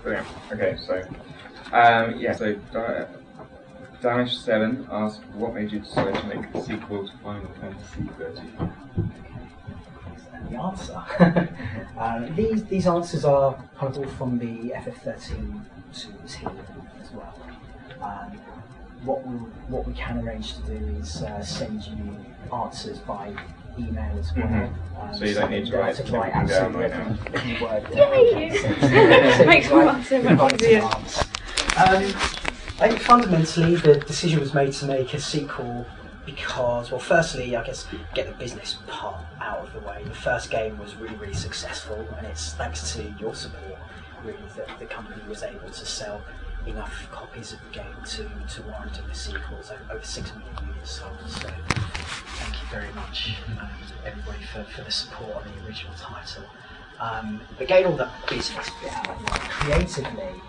Brilliant. Okay, so Danish 7 asked, what made you decide to make a sequel to Final Fantasy XIII? And the answer. These answers are kind of all from the FF13 team as well. What we can arrange to do is send you answers by email as well. So you don't need to write everything down right now. Every word. Yay! Makes my life so much easier. I think fundamentally the decision was made to make a sequel because, well, firstly, I guess, get the business part out of the way. The first game was really, really successful, and it's thanks to your support, really, that the company was able to sell enough copies of the game to warrant a sequel. So over 6 million units sold. So thank you very much, everybody, for the support on the original title. But getting all that business bit out of the way, creatively,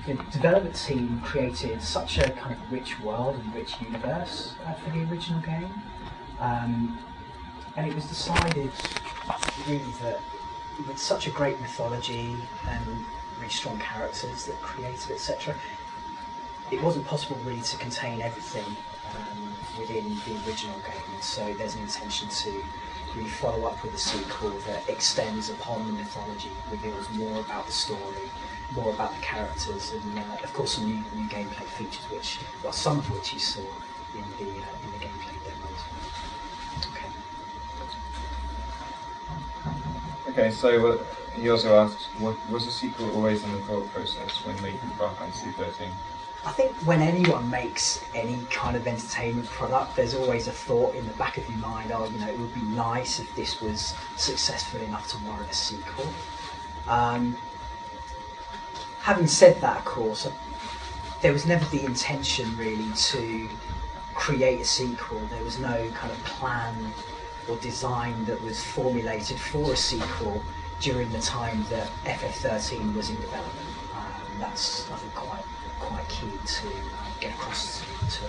the development team created such a kind of rich world and rich universe for the original game, and it was decided really that with such a great mythology and really strong characters that created, etc., it wasn't possible really to contain everything within the original game, and so there's an intention to really follow up with a sequel that extends upon the mythology, reveals more about the story, more about the characters, and of course some new gameplay features, some of which you saw in the gameplay demos. Okay, so he also asked, was a sequel always in the thought process when making Final Fantasy XIII? I think when anyone makes any kind of entertainment product, there's always a thought in the back of your mind, it would be nice if this was successful enough to warrant a sequel. Having said that, of course, there was never the intention really to create a sequel. There was no kind of plan or design that was formulated for a sequel during the time that FF13 was in development. That's, I think, quite key to get across to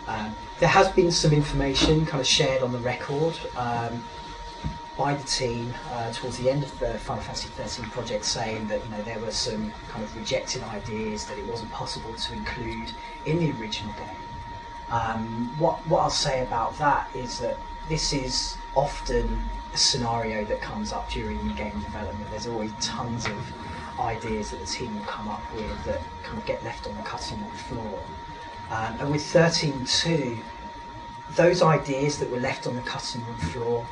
everyone. There has been some information kind of shared on the record by the team towards the end of the Final Fantasy XIII project, saying that there were some kind of rejected ideas that it wasn't possible to include in the original game. What I'll say about that is that this is often a scenario that comes up during game development. There's always tons of ideas that the team will come up with that kind of get left on the cutting room floor. And with 13.2, those ideas that were left on the cutting room floor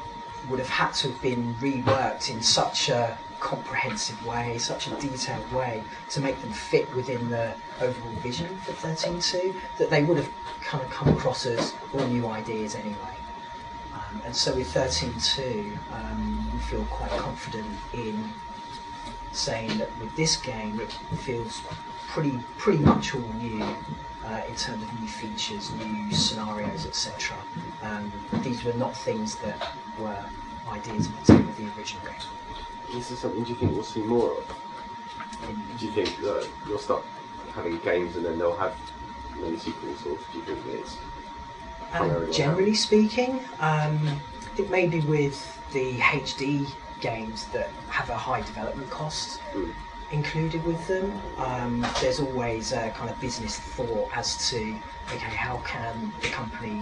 would have had to have been reworked in such a comprehensive way, such a detailed way, to make them fit within the overall vision for 13.2, that they would have kind of come across as all new ideas anyway. And so with 13.2, we feel quite confident in saying that with this game it feels pretty much all new in terms of new features, new scenarios, etc. These were not things that were ideas of the original game. This is something, do you think we'll see more of? Do you think that you'll start having games and then they'll have many sequels, or do you think that it's generally speaking, I think maybe with the HD games that have a high development cost included with them, there's always a kind of business thought as to, okay, how can the company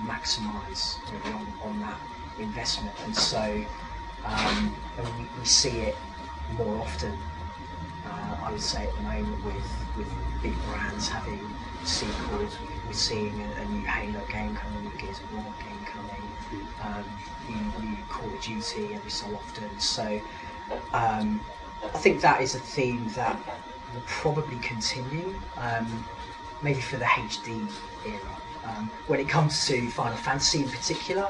maximise on that investment, and so we see it more often, I would say, at the moment with big brands having sequels. We're seeing a new Halo game coming, a new Gears of War game coming, new Call of Duty every so often. So I think that is a theme that will probably continue, maybe for the HD era. When it comes to Final Fantasy in particular,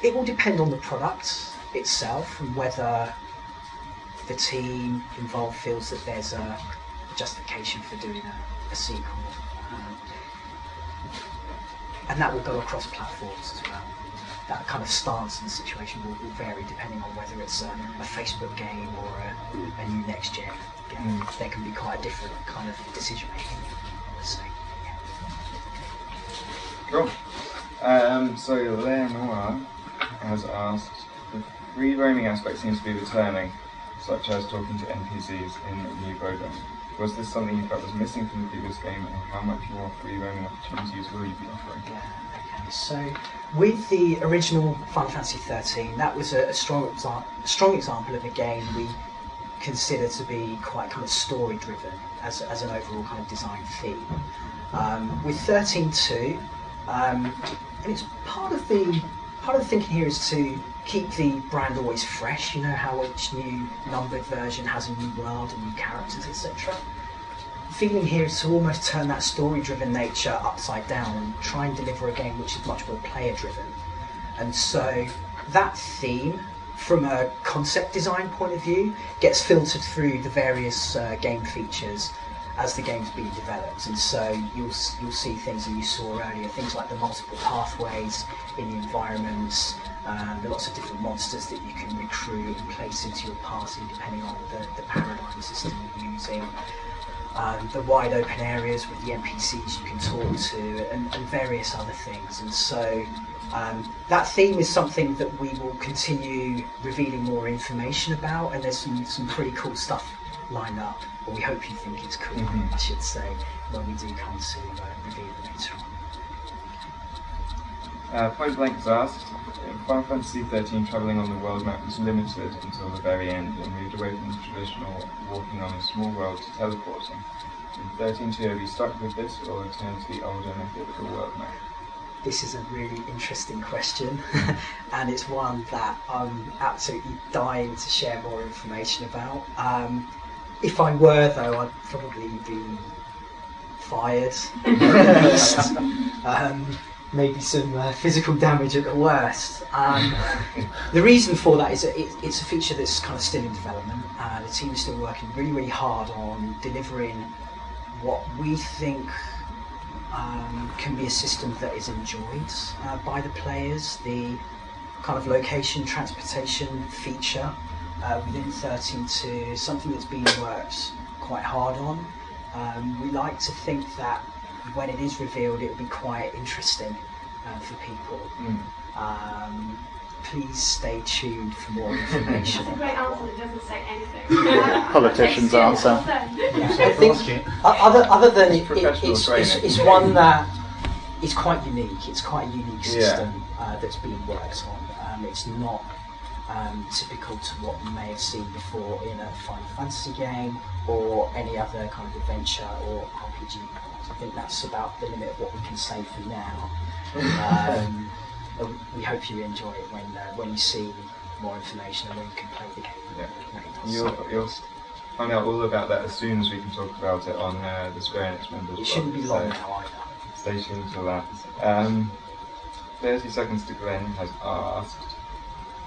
it will depend on the product itself and whether the team involved feels that there's a justification for doing a sequel. And that will go across platforms as well. That kind of stance and situation will vary depending on whether it's a Facebook game or a new next-gen game. There can be quite a different kind of decision-making, I would say. Yeah. Cool. So Leonora has asked, the free roaming aspect seems to be returning, such as talking to NPCs in new program. Was this something you felt was missing from the previous game, and how much more free roaming opportunities will you be offering? Yeah, okay. So, with the original Final Fantasy XIII, that was a strong example of a game we consider to be quite kind of story-driven as an overall kind of design theme. With 13.2, and it's part of the thinking here is to keep the brand always fresh. You know how each new numbered version has a new world and new characters, etc. The feeling here is to almost turn that story-driven nature upside down and try and deliver a game which is much more player-driven. And so that theme, from a concept design point of view, gets filtered through the various game features as the game's being developed. And so you'll see things that you saw earlier, things like the multiple pathways in the environments, the lots of different monsters that you can recruit and place into your party depending on the paradigm system you're using, the wide open areas with the NPCs you can talk to, and various other things. And so that theme is something that we will continue revealing more information about, and there's some pretty cool stuff lined up, or we hope you think it's cool, I should say, when we do come to reveal it later on. Point Blank has asked, in Final Fantasy XIII travelling on the world map was limited until the very end and moved away from the traditional walking on a small world to teleporting. In 13.2, have you stuck with this or returned to the older method of the world map? This is a really interesting question, and it's one that I'm absolutely dying to share more information about. If I were, though, I'd probably be fired, at least. Maybe some physical damage at the worst. The reason for that is that it's a feature that's kind of still in development. The team is still working really, really hard on delivering what we think can be a system that is enjoyed by the players. The kind of location transportation feature within 13.2 is something that's been worked quite hard on. We like to think that when it is revealed, it will be quite interesting for people. Please stay tuned for more information. That's a great answer that doesn't say anything. Politician's answer. Yeah, I think other than it's one that is quite unique. It's quite a unique system that's being worked on. It's not typical to what you may have seen before in a Final Fantasy game or any other kind of adventure or RPG. I think that's about the limit of what we can say for now. We hope you enjoy it when you see more information and when you can play the game. You'll find out all about that as soon as we can talk about it on the Square Enix members. It shouldn't be long now either. Stay tuned for that. 30 Seconds to Glenn has asked,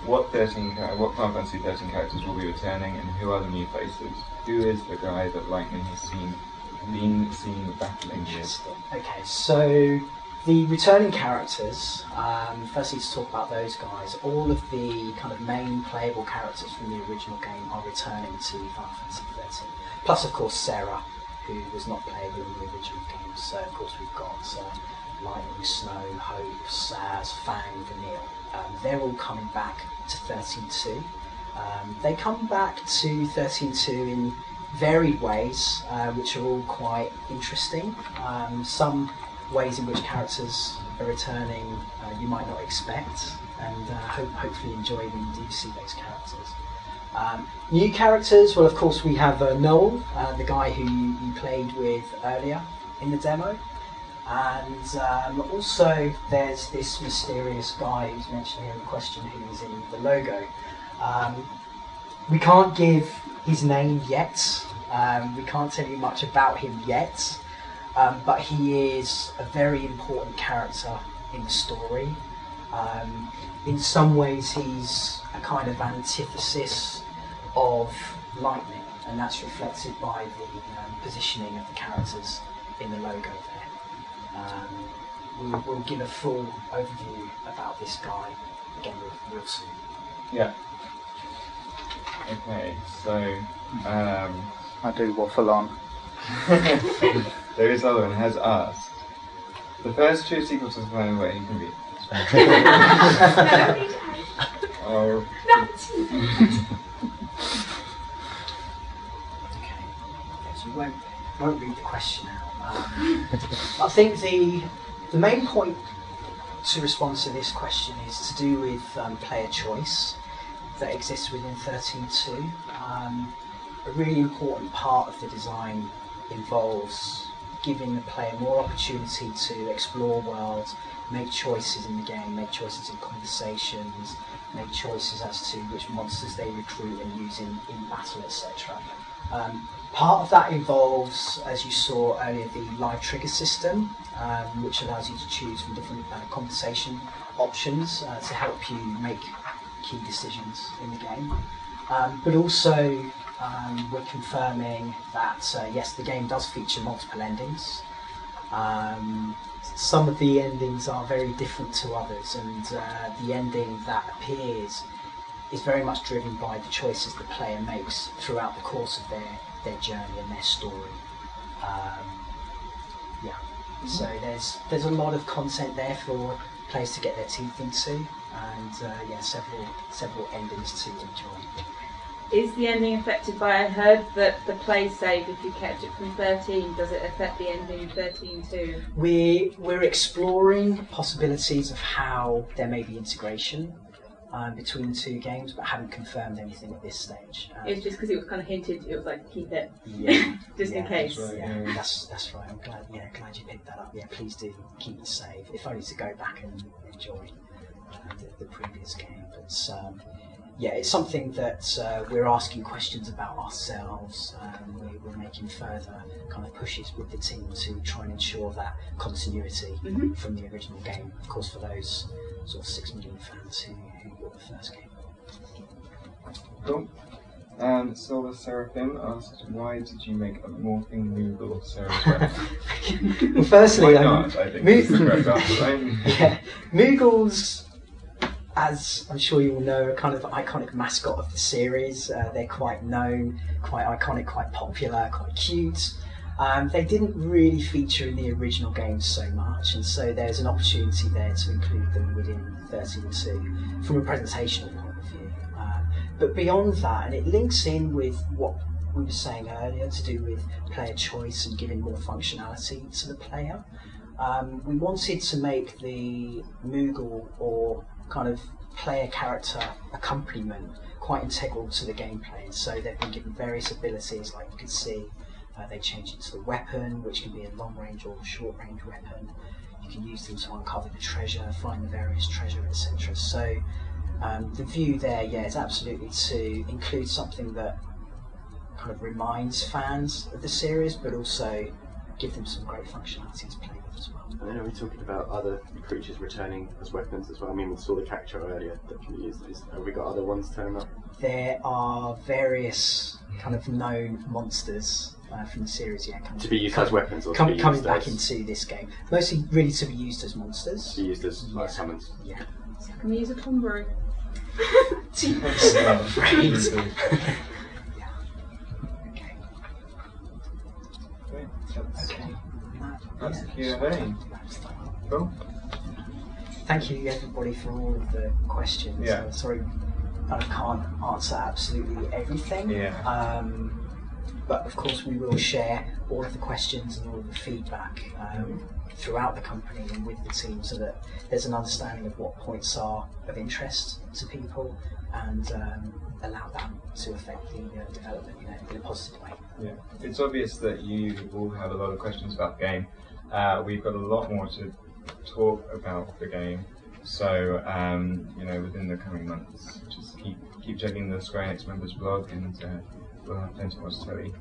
what Final Fantasy XIII characters will be returning, and who are the new faces? Who is the guy that Lightning has been seen battling with? Okay, so the returning characters, firstly to talk about those guys, all of the kind of main playable characters from the original game are returning to Final Fantasy XIII. Plus, of course, Sarah, who was not playable in the original game. So, of course, we've got Lightning, Snow, Hope, Saz, Fang, Vanille. They're all coming back to 13.2. They come back to 13.2 in varied ways, which are all quite interesting. Some ways in which characters are returning you might not expect, and hopefully enjoy when you do see those characters. New characters, well, of course we have Noel, the guy who you played with earlier in the demo, and also there's this mysterious guy who's mentioned here in the question who is in the logo. We can't give his name yet, we can't tell you much about him yet, but he is a very important character in the story. In some ways he's a kind of antithesis of Lightning, and that's reflected by the positioning of the characters in the logo there. We'll give a full overview about this guy again real soon. Yeah. Okay, so I do waffle on. there is another one has asked, the first two sequels to the Final Way can be. won't read the question out. I think the main point to respond to this question is to do with player choice that exists within 13.2. A really important part of the design involves giving the player more opportunity to explore worlds, make choices in the game, make choices in conversations, make choices as to which monsters they recruit and use in battle, etc. Part of that involves, as you saw earlier, the live trigger system, which allows you to choose from different conversation options to help you make key decisions in the game. But also, we're confirming that, yes, the game does feature multiple endings. Some of the endings are very different to others, and the ending that appears is very much driven by the choices the player makes throughout the course of their journey and their story. So there's a lot of content there for players to get their teeth into, and several endings to enjoy. Is the ending affected by, I heard that the play save, if you kept it from 13, does it affect the ending in 13 too? We're exploring possibilities of how there may be integration between the two games, but haven't confirmed anything at this stage. It's just because it was kind of hinted, it was like, keep it, just in case. That's right, Yeah, that's right. I'm glad you picked that up. Yeah, please do keep it safe, if only to go back and enjoy the previous game. But it's something that we're asking questions about ourselves. We're making further kind of pushes with the team to try and ensure that continuity from the original game. Of course, for those sort of 6 million fans who bought the first game. Cool. Solar Seraphim asked, why did you make a morphing Moogle Seraphim? Well, firstly, why not? I think is the correct answer, right? Yeah, Moogles, as I'm sure you all know, are kind of the iconic mascot of the series. They're quite known, quite iconic, quite popular, quite cute. They didn't really feature in the original games so much, and so there's an opportunity there to include them within 13.2 from a presentational point of view. But beyond that, and it links in with what we were saying earlier to do with player choice and giving more functionality to the player, we wanted to make the Moogle or kind of player character accompaniment quite integral to the gameplay. And so they've been given various abilities, like you can see. They change into the weapon, which can be a long-range or short-range weapon. You can use them to uncover the treasure, find the various treasure, etc. So the view there, is absolutely to include something that kind of reminds fans of the series, but also give them some great functionality to play with as well. And then are we talking about other creatures returning as weapons as well? I mean, we saw the cactuar earlier that can be used. Have we got other ones turning up? There are various kind of known monsters from the series, to be used as weapons, or coming back into this game. Mostly, really, to be used as monsters. To be used as like summons. Yeah. So can we use a Tombury? Okay. That's the Q&A. Cool. Thank you, everybody, for all of the questions. Yeah. Sorry, I can't answer absolutely everything. Yeah. But of course, we will share all of the questions and all of the feedback throughout the company and with the team, so that there's an understanding of what points are of interest to people, and allow that to affect the development in a positive way. Yeah. It's obvious that you all have a lot of questions about the game. We've got a lot more to talk about the game, so within the coming months, just keep checking the Square Enix members blog, and we'll have plenty more to tell you.